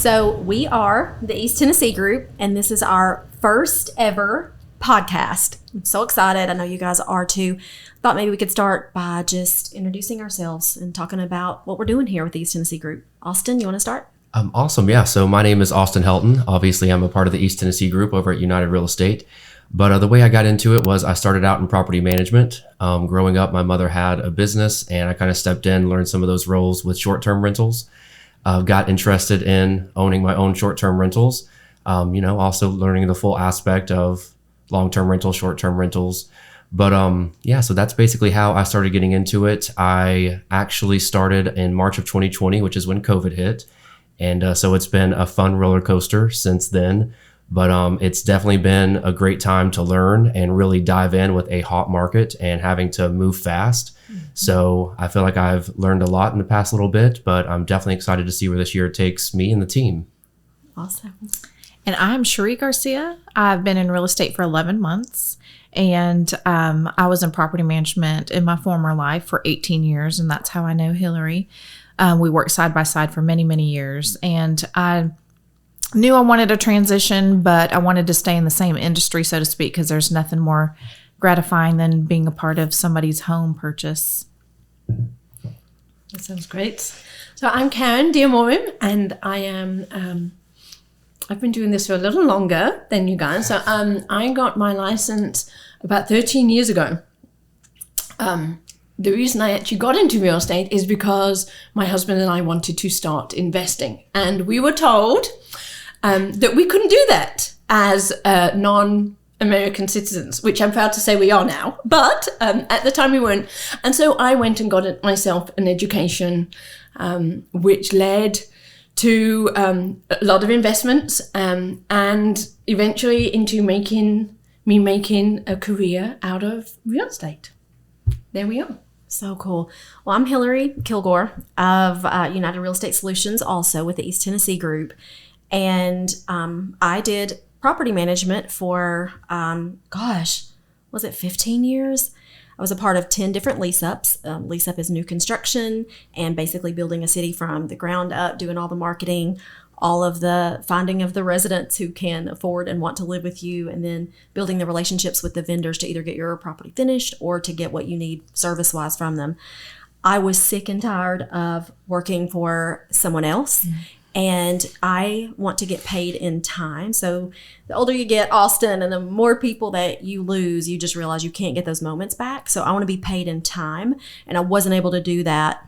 So we are the East Tennessee Group, and this is our first ever podcast. I'm so excited. I know you guys are too. Thought maybe we could start by just introducing ourselves and talking about what we're doing here with the East Tennessee Group. Austin, you want to start? Awesome. Yeah. So my name is Austin Helton. Obviously, I'm a part of the East Tennessee Group over at United Real Estate. But the way I got into it was I started out in property management. Growing up, my mother had a business, and I kind of stepped in, learned some of those roles with short-term rentals. Got interested in owning my own short-term rentals. Also learning the full aspect of long-term rentals, short-term rentals. But so that's basically how I started getting into it. I actually started in March of 2020, which is when COVID hit. And so it's been a fun roller coaster since then. But it's definitely been a great time to learn and really dive in with a hot market and having to move fast. Mm-hmm. So I feel like I've learned a lot in the past little bit, but I'm definitely excited to see where this year takes me and the team. Awesome. And I'm Cherie Garcia. I've been in real estate for 11 months. And I was in property management in my former life for 18 years. And that's how I know Hilary. We worked side by side for many, many years. And I knew I wanted a transition, but I wanted to stay in the same industry, so to speak, because there's nothing more gratifying than being a part of somebody's home purchase. That sounds great. So I'm Karen Diamorim, and I am, I've been doing this for a little longer than you guys. So I got my license about 13 years ago. The reason I actually got into real estate is because my husband and I wanted to start investing, and we were told that we couldn't do that as non-American citizens, which I'm proud to say we are now. But at the time we weren't. And so I went and got myself an education, which led to a lot of investments and eventually into making a career out of real estate. There we are. So cool. Well, I'm Hilary Kilgore of United Real Estate Solutions, also with the East Tennessee Group. And I did property management for, was it 15 years? I was a part of 10 different lease-ups. Lease-up is new construction and basically building a city from the ground up, doing all the marketing, all of the finding of the residents who can afford and want to live with you, and then building the relationships with the vendors to either get your property finished or to get what you need service-wise from them. I was sick and tired of working for someone else. Mm-hmm. And I want to get paid in time. So the older you get, Austin, and the more people that you lose, you just realize you can't get those moments back. So I want to be paid in time. And I wasn't able to do that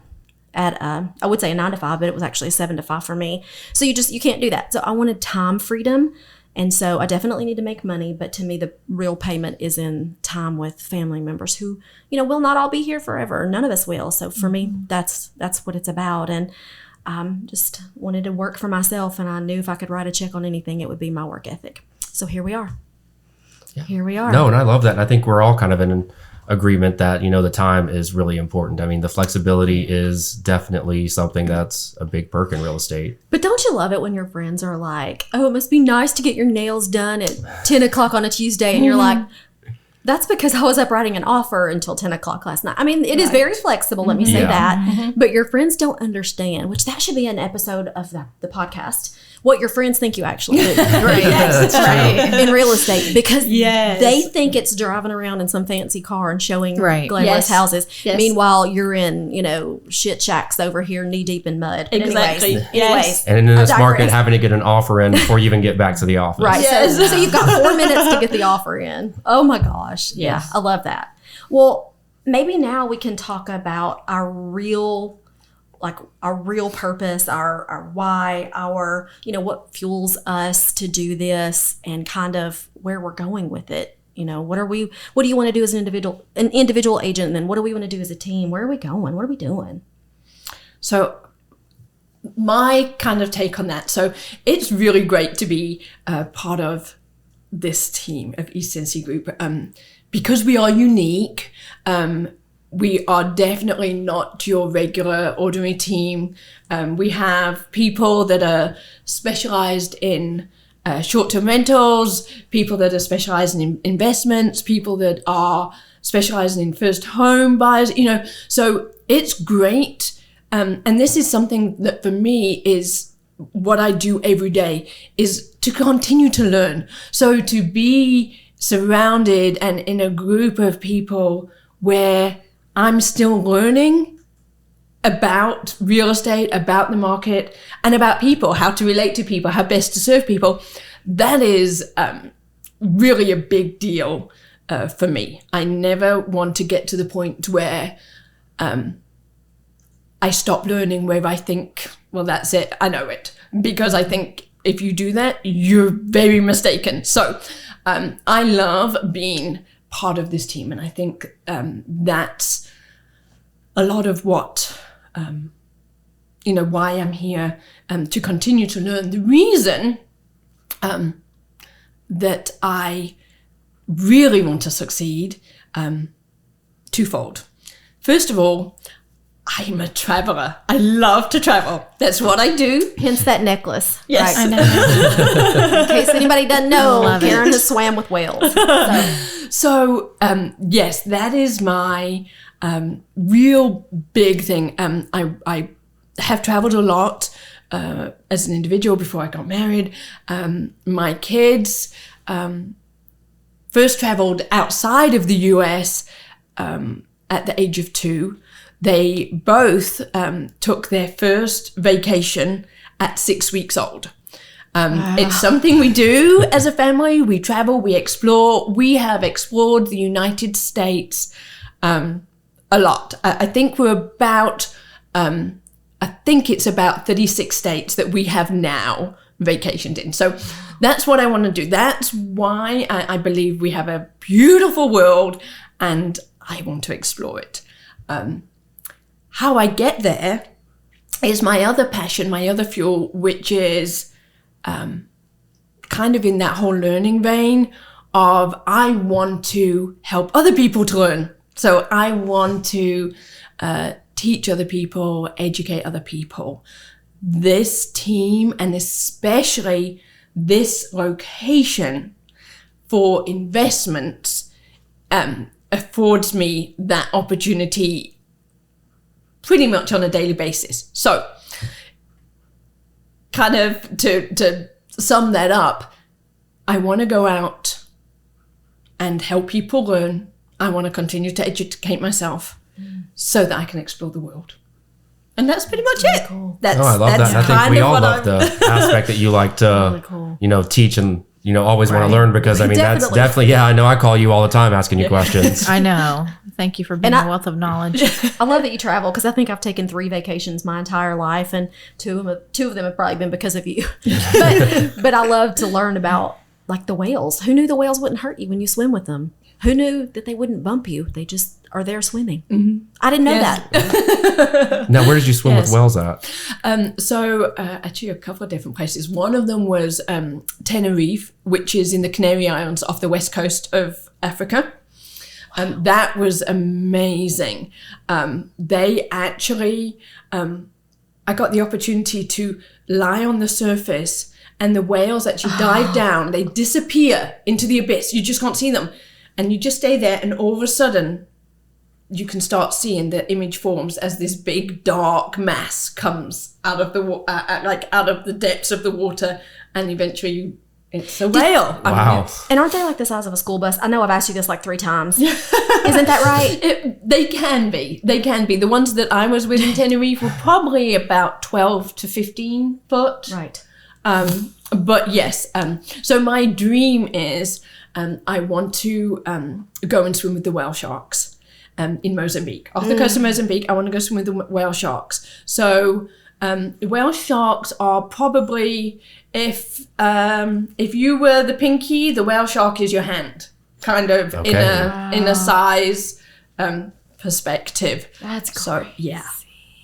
at, I would say a 9 to 5, but it was actually a 7 to 5 for me. So you can't do that. So I wanted time freedom. And so I definitely need to make money. But to me, the real payment is in time with family members who, will not all be here forever. None of us will. So for me, that's what it's about. And just wanted to work for myself, and I knew if I could write a check on anything, it would be my work ethic. So here we are. Yeah. Here we are. No, and I love that. And I think we're all kind of in an agreement that, the time is really important. I mean, the flexibility is definitely something that's a big perk in real estate. But don't you love it when your friends are like, oh, it must be nice to get your nails done at 10 o'clock on a Tuesday. And you're like, that's because I was up writing an offer until 10 o'clock last night. I mean, it is very flexible, let me say that. Mm-hmm. But your friends don't understand, which that should be an episode of the podcast, what your friends think you actually do. Right. Yes, that's right. In real estate. Because they think it's driving around in some fancy car and showing glamorous houses. Yes. Meanwhile, you're in, shit shacks over here knee deep in mud. Exactly. Anyways. And in this market, having to get an offer in before you even get back to the office. Right. Yes. So you've got 4 minutes to get the offer in. Oh my gosh. Yes. Yeah. I love that. Well, maybe now we can talk about our real purpose, our why, our, what fuels us to do this, and kind of where we're going with it. What do you want to do as an individual agent? And then what do we want to do as a team? Where are we going? What are we doing? So my kind of take on that. So it's really great to be part of this team of East Tennessee Group because we are unique. We are definitely not your regular ordinary team. We have people that are specialized in short-term rentals, people that are specialized in investments, people that are specialized in first home buyers, so it's great. And this is something that for me is what I do every day is to continue to learn. So to be surrounded and in a group of people where I'm still learning about real estate, about the market, and about people, how to relate to people, how best to serve people, that is really a big deal for me. I never want to get to the point where I stop learning, where I think, well, that's it, I know it. Because I think if you do that, you're very mistaken. So I love being part of this team. And I think that's a lot of what, why I'm here, to continue to learn. The reason that I really want to succeed, twofold. First of all, I'm a traveler. I love to travel. That's what I do. Hence that necklace. Yes. Right? I know. In case anybody doesn't know, Karen has swam with whales. So yes, that is my real big thing. I have traveled a lot as an individual before I got married. My kids first traveled outside of the US at the age of 2. They both took their first vacation at 6 weeks old. It's something we do as a family. We travel, we explore. We have explored the United States a lot. I think we're about, it's about 36 states that we have now vacationed in. So that's what I want to do. That's why I believe we have a beautiful world and I want to explore it. How I get there is my other passion, my other fuel, which is kind of in that whole learning vein of I want to help other people to learn. So I want to teach other people, educate other people. This team, and especially this location for investments, affords me that opportunity pretty much on a daily basis. So kind of to sum that up, I want to go out and help people learn. I want to continue to educate myself so that I can explore the world. And that's pretty much it. Cool. I love that. I think we all love the aspect that you like to, really cool. Teach and, always want to learn, because that's definitely, I know I call you all the time asking you questions. I know. Thank you for being a wealth of knowledge. I love that you travel, because I think I've taken 3 vacations my entire life, and two of them have probably been because of you. But I love to learn about like the whales. Who knew the whales wouldn't hurt you when you swim with them? Who knew that they wouldn't bump you? They just are there swimming. Mm-hmm. I didn't know that. Now, where did you swim with whales at? So actually a couple of different places. One of them was Tenerife, which is in the Canary Islands off the west coast of Africa. That was amazing. They actually, I got the opportunity to lie on the surface, and the whales actually dive down. They disappear into the abyss. You just can't see them. And you just stay there, and all of a sudden, you can start seeing the image forms as this big dark mass comes out of the out of the depths of the water, and eventually it's a whale. Wow! And aren't they like the size of a school bus? I know I've asked you this like 3 times. Isn't that right? They can be. They can be. The ones that I was with in Tenerife were probably about 12 to 15 foot. Right. But yes. So my dream is I want to go and swim with the whale sharks. In Mozambique, off the coast of Mozambique. I want to go swim with the whale sharks. So whale sharks are probably, if you were the pinky, the whale shark is your hand, kind of in a size perspective. That's crazy. So yeah.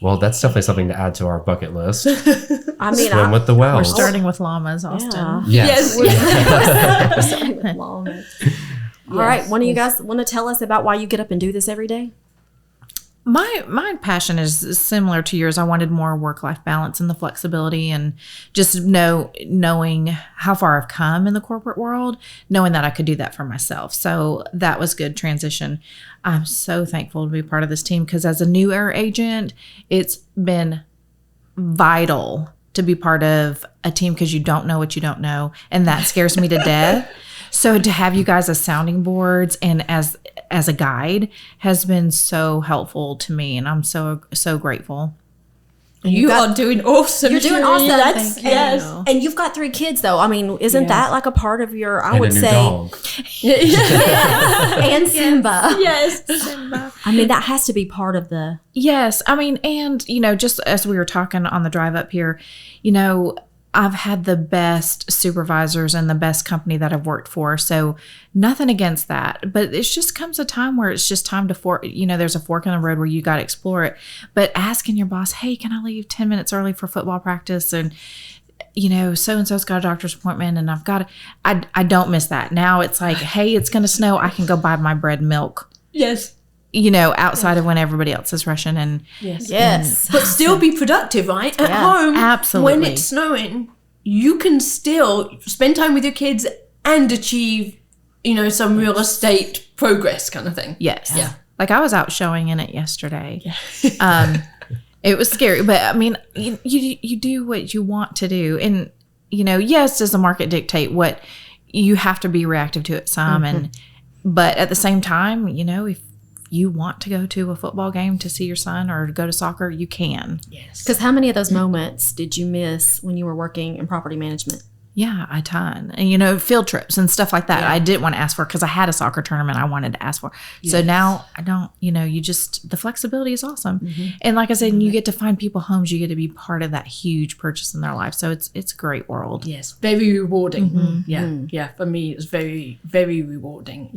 Well, that's definitely something to add to our bucket list. I mean, swim with the whales. We're starting with llamas, Austin. Yeah. Yes. We're starting with llamas. All right. One of you guys want to tell us about why you get up and do this every day? My passion is similar to yours. I wanted more work-life balance and the flexibility, and just knowing how far I've come in the corporate world, knowing that I could do that for myself. So that was good transition. I'm so thankful to be part of this team, because as a new air agent, it's been vital to be part of a team because you don't know what you don't know. And that scares me to death. So to have you guys as sounding boards and as a guide has been so helpful to me. And I'm so grateful. You are doing awesome. You're doing Cherie. awesome. Thank you. And you've got 3 kids, though. I mean, isn't that like a part of your, I And would a new say, dog. and Simba. Yes. I mean, that has to be part of the, Yes. I mean, and, just as we were talking on the drive up here, I've had the best supervisors and the best company that I've worked for. So nothing against that. But it just comes a time where it's just time to there's a fork in the road where you got to explore it. But asking your boss, hey, can I leave 10 minutes early for football practice? And, so-and-so's got a doctor's appointment and I've got to, I don't miss that. Now it's like, hey, it's going to snow. I can go buy my bread and milk. Yes. Outside of when everybody else is rushing and yes. But still be productive, right? At home, absolutely. when it's snowing, you can still spend time with your kids and achieve, some real estate progress kind of thing. Yes. Yeah. Like I was out showing in it yesterday. It was scary, but I mean, you do what you want to do. And, yes, does the market dictate what you have to be reactive to it some. But at the same time, if you want to go to a football game to see your son or go to soccer, you can. Yes. Because how many of those moments did you miss when you were working in property management? Yeah, a ton. And, field trips and stuff like that. I didn't want to ask for because I had a soccer tournament I wanted to ask for. So now I don't, the flexibility is awesome. And like I said, you get to find people homes. You get to be part of that huge purchase in their life. So it's a great world. Yes. Very rewarding. Yeah. For me, it's very, very rewarding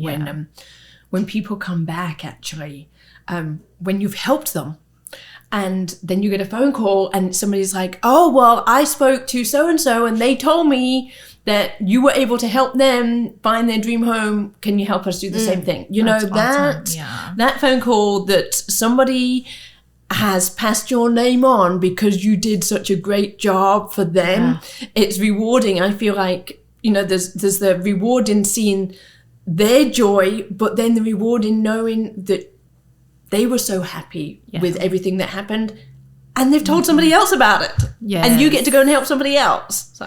when people come back, actually, when you've helped them. And then you get a phone call and somebody's like, oh, well, I spoke to so-and-so and they told me that you were able to help them find their dream home. Can you help us do the same thing? That phone call that somebody has passed your name on because you did such a great job for them. It's rewarding. I feel like, there's the reward in seeing their joy, but then the reward in knowing that they were so happy with everything that happened and they've told somebody else about it. And you get to go and help somebody else. So,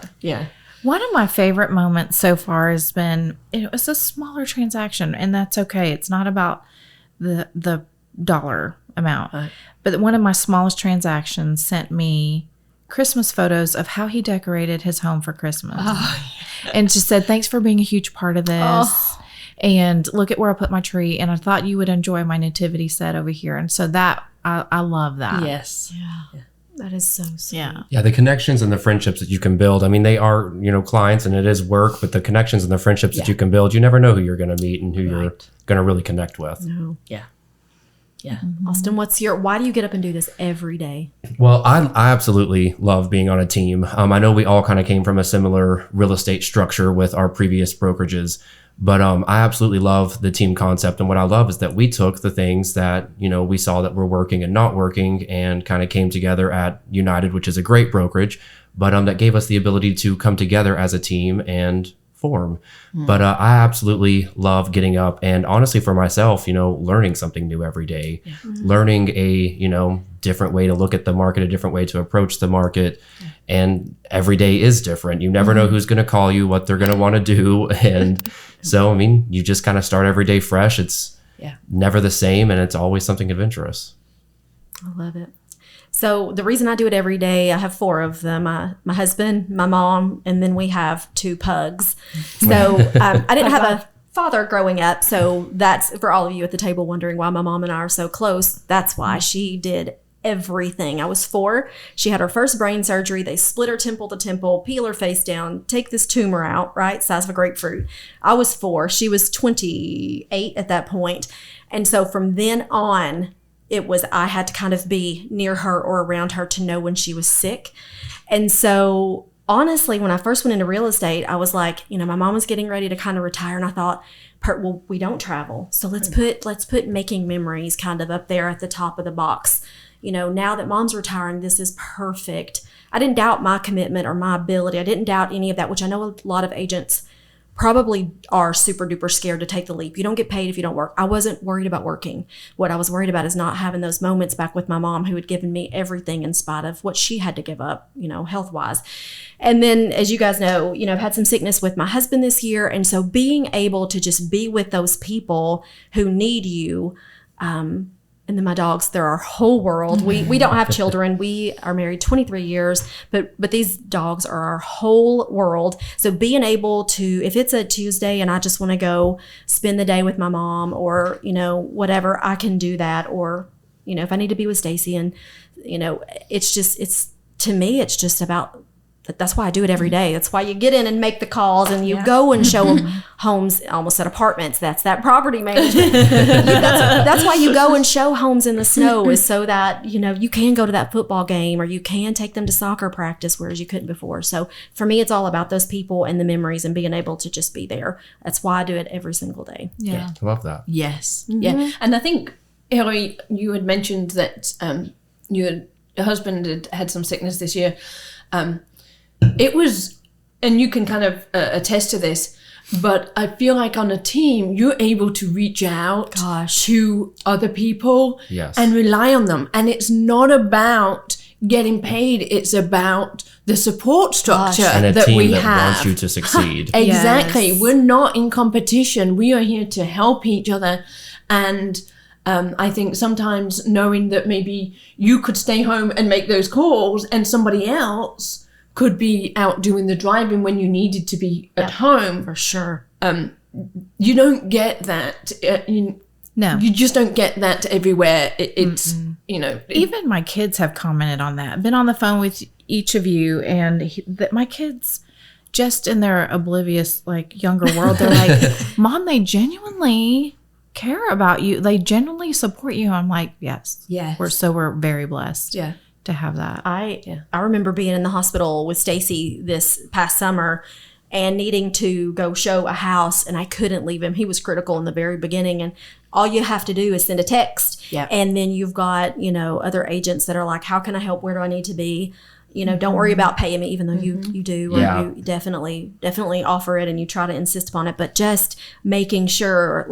One of my favorite moments so far has been, it was a smaller transaction and that's okay. It's not about the dollar amount. Right. But one of my smallest transactions sent me Christmas photos of how he decorated his home for Christmas. And just said, thanks for being a huge part of this. And look at where I put my tree. And I thought you would enjoy my nativity set over here. And so that, I love that. Yes. Yeah. That is so sweet. Yeah, the connections and the friendships that you can build. I mean, they are, clients and it is work, but the connections and the friendships that you can build, you never know who you're going to meet and who you're going to really connect with. No. Yeah. Austin, why do you get up and do this every day? Well, I absolutely love being on a team. I know we all kind of came from a similar real estate structure with our previous brokerages, but I absolutely love the team concept. And what I love is that we took the things that, we saw that were working and not working and kind of came together at United, which is a great brokerage, but that gave us the ability to come together as a team and form. But I absolutely love getting up and honestly for myself, learning something new every day, learning a, different way to look at the market, a different way to approach the market. And every day is different. You never know who's going to call you, what they're going to want to do. And so, you just kind of start every day fresh. It's never the same. And it's always something adventurous. I love it. So the reason I do it every day, I have 4 of them, my husband, my mom, and then we have 2 pugs. So I didn't have a father growing up. So that's for all of you at the table wondering why my mom and I are so close. That's why she did everything. I was 4. She had her first brain surgery. They split her temple to temple, peel her face down, take this tumor out, right? Size of a grapefruit. I was 4. She was 28 at that point. And so from then on, I had to kind of be near her or around her to know when she was sick. And so honestly, when I first went into real estate, I was like, my mom was getting ready to kind of retire. And I thought, well, we don't travel. So let's put making memories kind of up there at the top of the box. Now that mom's retiring, this is perfect. I didn't doubt my commitment or my ability. I didn't doubt any of that, which I know a lot of agents probably are super duper scared to take the leap. You don't get paid if you don't work. I wasn't worried about working. What I was worried about is not having those moments back with my mom, who had given me everything in spite of what she had to give up, health wise. And then, as you guys know, I've had some sickness with my husband this year. And so being able to just be with those people who need you, and then my dogs, they're our whole world. We don't have children. We are married 23 years, but these dogs are our whole world. So being able to, if it's a Tuesday and I just want to go spend the day with my mom, or, whatever, I can do that. Or, if I need to be with Stacy, and, to me, it's just about, that's why I do it every day. That's why you get in and make the calls, and you go and show them homes, almost said apartments. That's that property management. That's why you go and show homes in the snow, is so that, you can go to that football game, or you can take them to soccer practice, whereas you couldn't before. So for me, it's all about those people and the memories and being able to just be there. That's why I do it every single day. Yeah. I love that. Yes. Yeah. And I think, Hilary, you had mentioned that your husband had some sickness this year. It was, and you can kind of attest to this, but I feel like on a team, you're able to reach out to other people and rely on them. And it's not about getting paid. It's about the support structure and a that team we that have. wants you to succeed. Exactly. Yes. We're not in competition. We are here to help each other. And I think sometimes knowing that maybe you could stay home and make those calls, and somebody else could be out doing the driving when you needed to be at home. For sure. You don't get that. No. You just don't get that everywhere. It's, Even my kids have commented on that. Been on the phone with each of you, and that my kids, just in their oblivious, younger world, they're like, Mom, they genuinely care about you. They genuinely support you. I'm like, yes. We're very blessed. Yeah. To have that. I remember being in the hospital with Stacy this past summer and needing to go show a house, and I couldn't leave him. He was critical in the very beginning, and all you have to do is send a text. And then you've got, other agents that are like, how can I help? Where do I need to be? Don't worry about paying me, even though you do, or you definitely offer it and you try to insist upon it, but just making sure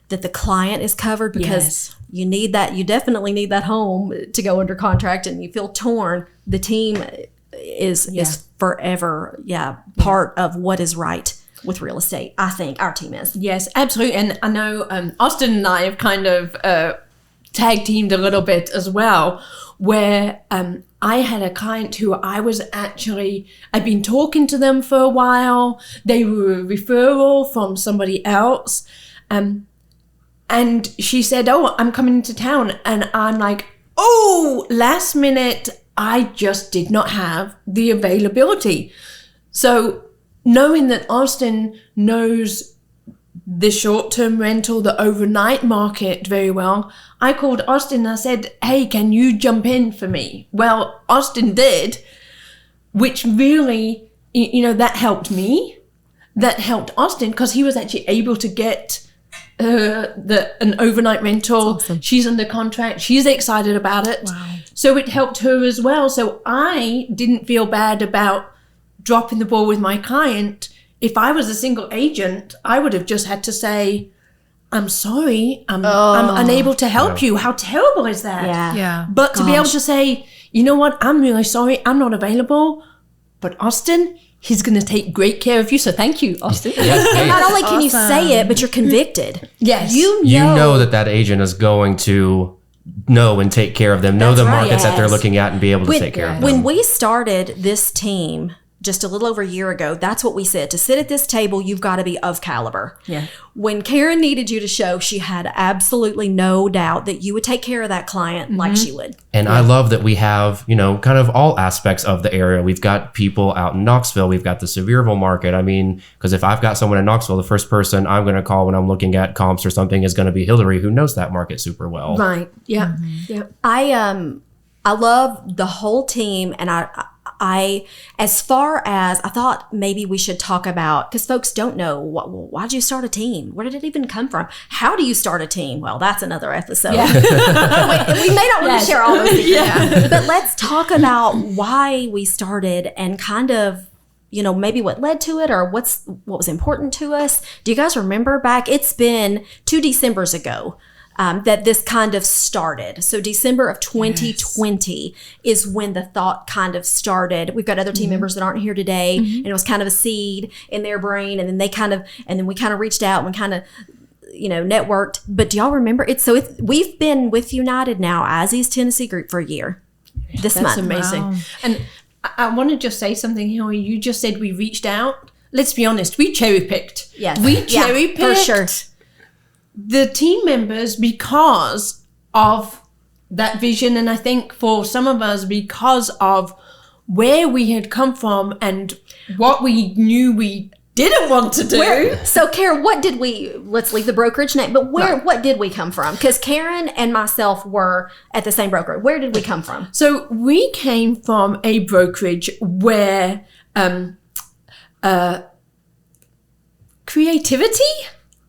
that the client is covered, because you need that. You definitely need that home to go under contract, and you feel torn. The team is forever, part of what is right with real estate. I think our team is. Yes, absolutely. And I know Austin and I have kind of tag teamed a little bit as well, where I had a client who I'd been talking to them for a while. They were a referral from somebody else. And she said, oh, I'm coming into town. And I'm like, oh, last minute, I just did not have the availability. So knowing that Austin knows the short-term rental, the overnight market very well, I called Austin and I said, hey, can you jump in for me? Well, Austin did, which really, that helped me. That helped Austin, because he was actually able to get an overnight rental. Awesome. She's under contract. She's excited about it. Wow. So it helped her as well. So I didn't feel bad about dropping the ball with my client. If I was a single agent, I would have just had to say, I'm sorry, I'm unable to help you. How terrible is that? Yeah. But to be able to say, you know what, I'm really sorry, I'm not available, but Austin, he's going to take great care of you. So thank you, Austin. Not only can you say it, but you're convicted. Yes. You know that agent is going to know and take care of them, know the markets that they're looking at, and be able to take care of them. When we started this team just a little over a year ago, that's what we said. To sit at this table, you've got to be of caliber. Yeah. When Karen needed you to show, she had absolutely no doubt that you would take care of that client like she would. And I love that we have, kind of all aspects of the area. We've got people out in Knoxville. We've got the Sevierville market. I mean, because if I've got someone in Knoxville, the first person I'm going to call when I'm looking at comps or something is going to be Hilary, who knows that market super well. Right. Yeah. Yeah. I love the whole team, and I, as far as I thought maybe we should talk about, because folks don't know, why'd you start a team? Where did it even come from? How do you start a team? Well, that's another episode. Yeah. we may not want to share all those things. But let's talk about why we started and kind of maybe what led to it or what was important to us. Do you guys remember back? It's been 2 Decembers ago that this kind of started. So December of 2020 is when the thought kind of started. We've got other team members that aren't here today, and it was kind of a seed in their brain, and then we kind of reached out and we kind of networked. But do y'all remember it? So we've been with United now as East Tennessee Group for a year this month. That's amazing. Wow. And I want to just say something here. You just said we reached out. Let's be honest, we cherry picked. Yes. We cherry picked for sure. the team members because of that vision. And I think for some of us, because of where we had come from and what we knew we didn't want to do. So Karen, let's leave the brokerage name, but what did we come from? Because Karen and myself were at the same broker. Where did we come from? So we came from a brokerage where creativity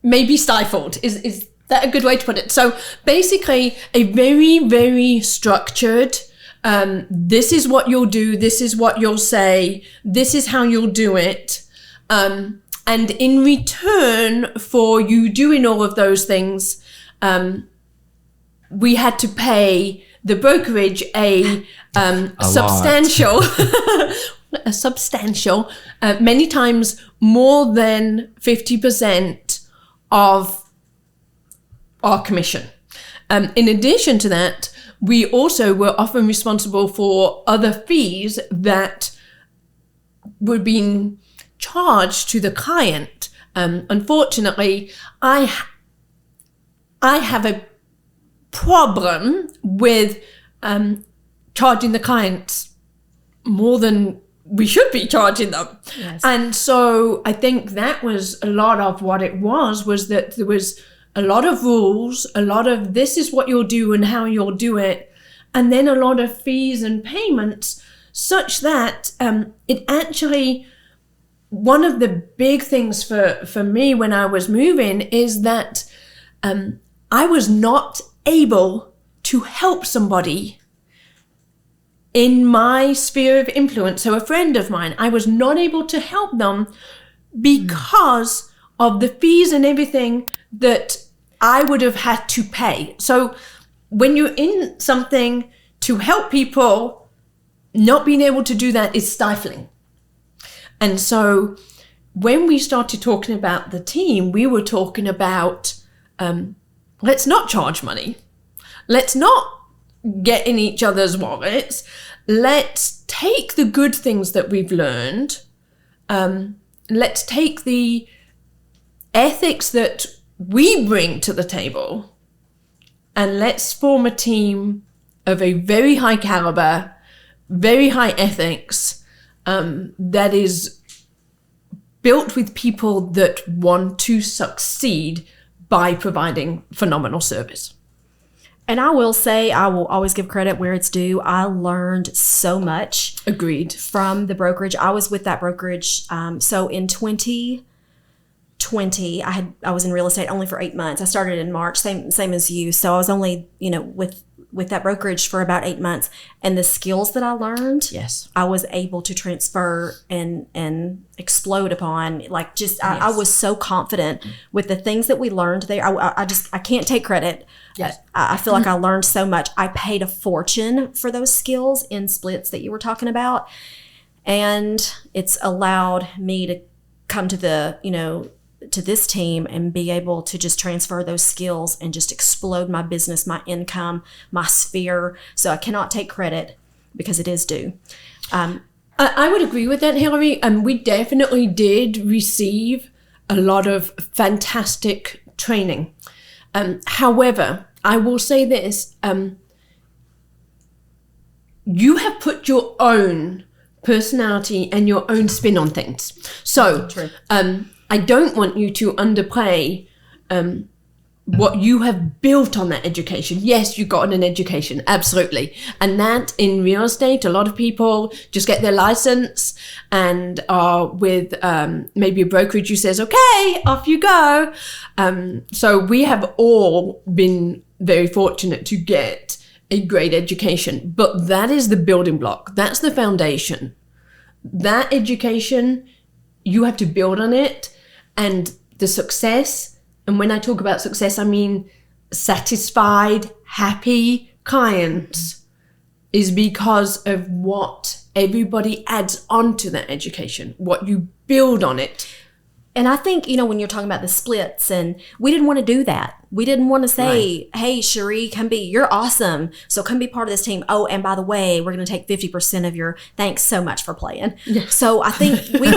may be stifled. Is that a good way to put it? So basically a very, very structured, this is what you'll do, this is what you'll say, this is how you'll do it. And in return for you doing all of those things, we had to pay the brokerage a substantial, many times more than 50% of our commission. In addition to that, we also were often responsible for other fees that were being charged to the client. Unfortunately, I have a problem with charging the clients more than we should be charging them. Yes. And so I think that was a lot of what it was that there was a lot of rules, a lot of this is what you'll do and how you'll do it, and then a lot of fees and payments, such that it actually, one of the big things for me when I was moving is that I was not able to help somebody in my sphere of influence. So a friend of mine, I was not able to help them because of the fees and everything that I would have had to pay. So when you're in something to help people, not being able to do that is stifling. And so when we started talking about the team, we were talking about, let's not charge money. Let's not get in each other's wallets. Let's take the good things that we've learned. Let's take the ethics that we bring to the table, and let's form a team of a very high caliber, very high ethics, that is built with people that want to succeed by providing phenomenal service. And I will say, I will always give credit where it's due. I learned so much. Agreed. From the brokerage. I was with that brokerage. So in 2020, I was in real estate only for 8 months. I started in March, same as you. So I was only, with that brokerage for about 8 months. And the skills that I learned, Yes. I was able to transfer and explode upon. Yes. I was so confident with the things that we learned there. I can't take credit. Yes. I feel like I learned so much. I paid a fortune for those skills in splits that you were talking about. And it's allowed me to come to to this team and be able to just transfer those skills and just explode my business, my income, my sphere. So I cannot take credit because it is due. I would agree with that, Hilary. We definitely did receive a lot of fantastic training. However, I will say this, you have put your own personality and your own spin on things. So, True. I don't want you to underplay what you have built on that education. Yes, you got an education, absolutely. And that in real estate, a lot of people just get their license and are with maybe a brokerage who says, okay, off you go. So we have all been very fortunate to get a great education, but that is the building block. That's the foundation. that education, you have to build on it. And the success, and when I talk about success, I mean satisfied, happy clients, is because of what everybody adds onto that education, what you build on it. And I think, when you're talking about the splits, and we didn't want to do that. We didn't want to say, hey, Cherie, you're awesome. So come be part of this team. Oh, and by the way, we're going to take 50% of your, thanks so much for playing. Yeah. So I think we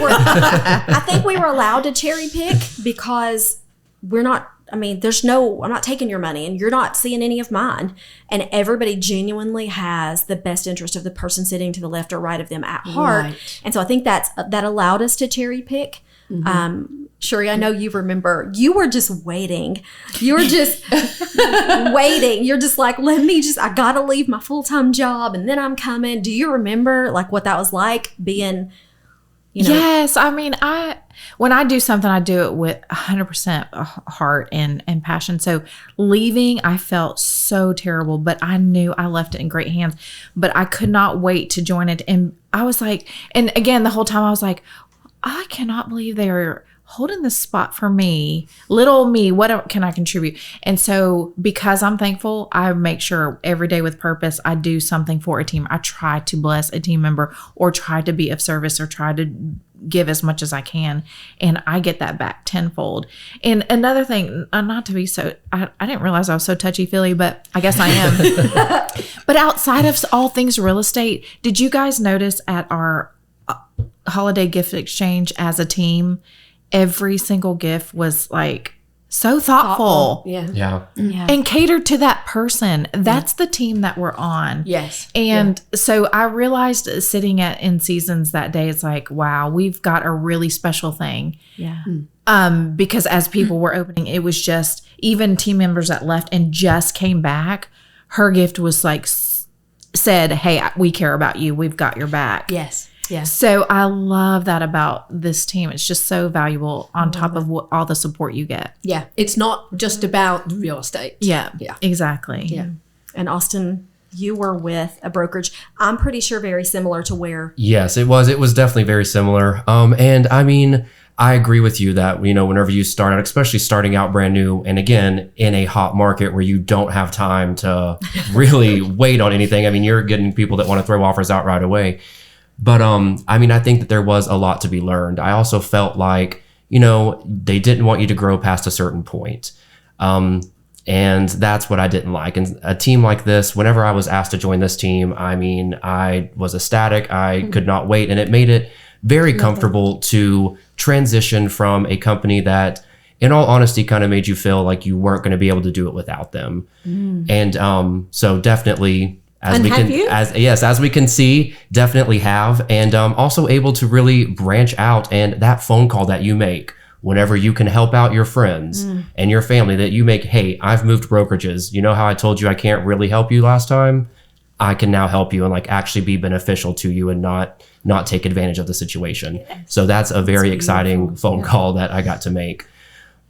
were allowed to cherry pick because I'm not taking your money and you're not seeing any of mine. And everybody genuinely has the best interest of the person sitting to the left or right of them at heart. Right. And so I think that allowed us to cherry pick. Mm-hmm. Cherie, I know you remember, you were just waiting. You were just waiting. You're just like, I got to leave my full-time job and then I'm coming. Do you remember like what that was like being, Yes. I mean, when I do something, I do it with 100% heart and passion. So leaving, I felt so terrible, but I knew I left it in great hands, but I could not wait to join it. And I was like, and again, the whole time I was like, I cannot believe they're holding this spot for me, little me. What can I contribute? And so because I'm thankful, I make sure every day with purpose, I do something for a team. I try to bless a team member or try to be of service or try to give as much as I can. And I get that back tenfold. And another thing, not to be so, I didn't realize I was so touchy-feely, but I guess I am. But outside of all things real estate, did you guys notice at our holiday gift exchange as a team, every single gift was like so thoughtful. Yeah. And catered to that person. That's the team that we're on. Yes. And so I realized sitting in Seasons that day, it's like, wow, we've got a really special thing. Yeah. Because as people were opening, it was just even team members that left and just came back. Her gift was like said, hey, we care about you. We've got your back. Yes. Yeah. So I love that about this team. It's just so valuable on top of all the support you get. Yeah. It's not just about real estate. Yeah. Exactly. Yeah. And Austin, you were with a brokerage, I'm pretty sure very similar to where. Yes, it was. It was definitely very similar. And I mean, I agree with you that, whenever you start out, especially starting out brand new, and again, in a hot market where you don't have time to really wait on anything. I mean, you're getting people that want to throw offers out right away. But I think that there was a lot to be learned. I also felt like, they didn't want you to grow past a certain point. And that's what I didn't like. And a team like this, whenever I was asked to join this team, I was ecstatic. I could not wait. And it made it very comfortable to transition from a company that, in all honesty, kind of made you feel like you weren't going to be able to do it without them. And so definitely... As we can see, definitely have, and also able to really branch out. And that phone call that you make whenever you can help out your friends and your family, that you make, hey, I've moved brokerages. You know how I told you I can't really help you last time? I can now help you and like actually be beneficial to you and not take advantage of the situation. Yes. So that's a very exciting phone call that I got to make.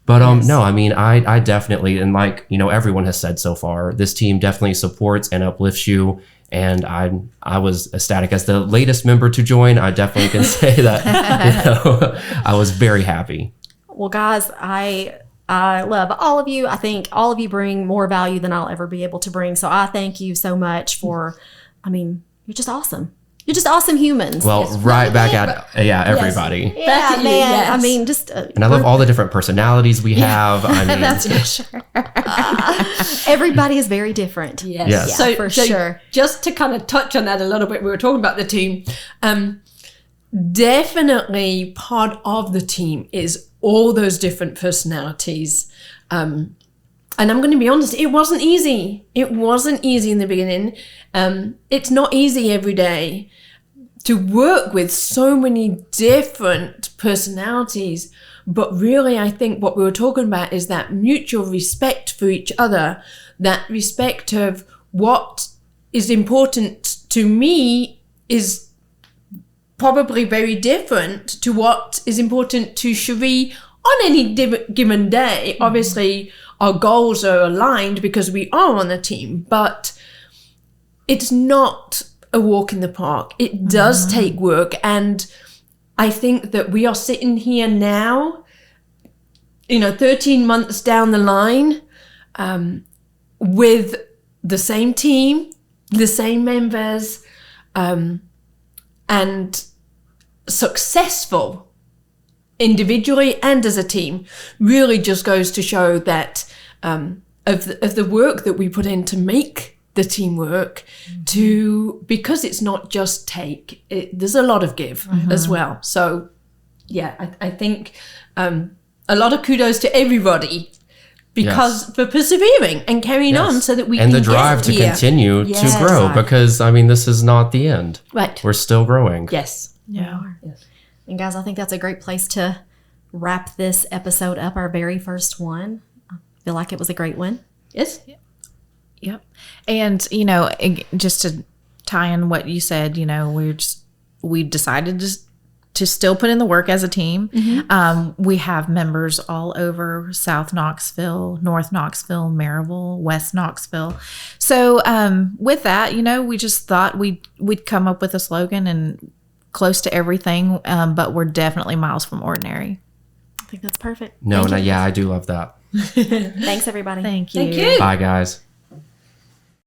But no, I definitely, and like, everyone has said so far, this team definitely supports and uplifts you. And I was ecstatic. As the latest member to join, I definitely can say that I was very happy. Well, guys, I love all of you. I think all of you bring more value than I'll ever be able to bring. So I thank you so much for, you're just awesome. You're just awesome humans. Well, right back at everybody. Yes. Yeah, man. Yes. Just and I love all the different personalities we have. That's for sure. Everybody is very different. Yes. Yes. So for sure. Just to kind of touch on that a little bit, we were talking about the team. Definitely part of the team is all those different personalities. And I'm going to be honest, it wasn't easy. It wasn't easy in the beginning. It's not easy every day to work with so many different personalities. But really, I think what we were talking about is that mutual respect for each other, that respect of what is important to me is probably very different to what is important to Cherie on any given day. Obviously, our goals are aligned because we are on a team, but it's not a walk in the park. It does take work. And I think that we are sitting here now, 13 months down the line, with the same team, the same members, and successful individually and as a team, really just goes to show that of the work that we put in to make the team work, because it's not just take, there's a lot of give as well. So yeah, I think a lot of kudos to everybody because for persevering and carrying on so that we and can the drive get to here. continue to grow, because this is not the end. Right. We're still growing. Yes. Yeah. Yes. And guys, I think that's a great place to wrap this episode up, our very first one. I feel like it was a great one. Yes. Yep. And, just to tie in what you said, we've decided to still put in the work as a team. We have members all over South Knoxville, North Knoxville, Maryville, West Knoxville. So with that, we just thought we'd come up with a slogan and close to everything, but we're definitely miles from ordinary. I think that's perfect. I do love that. Thanks, everybody. Thank you. Thank you. Bye, guys.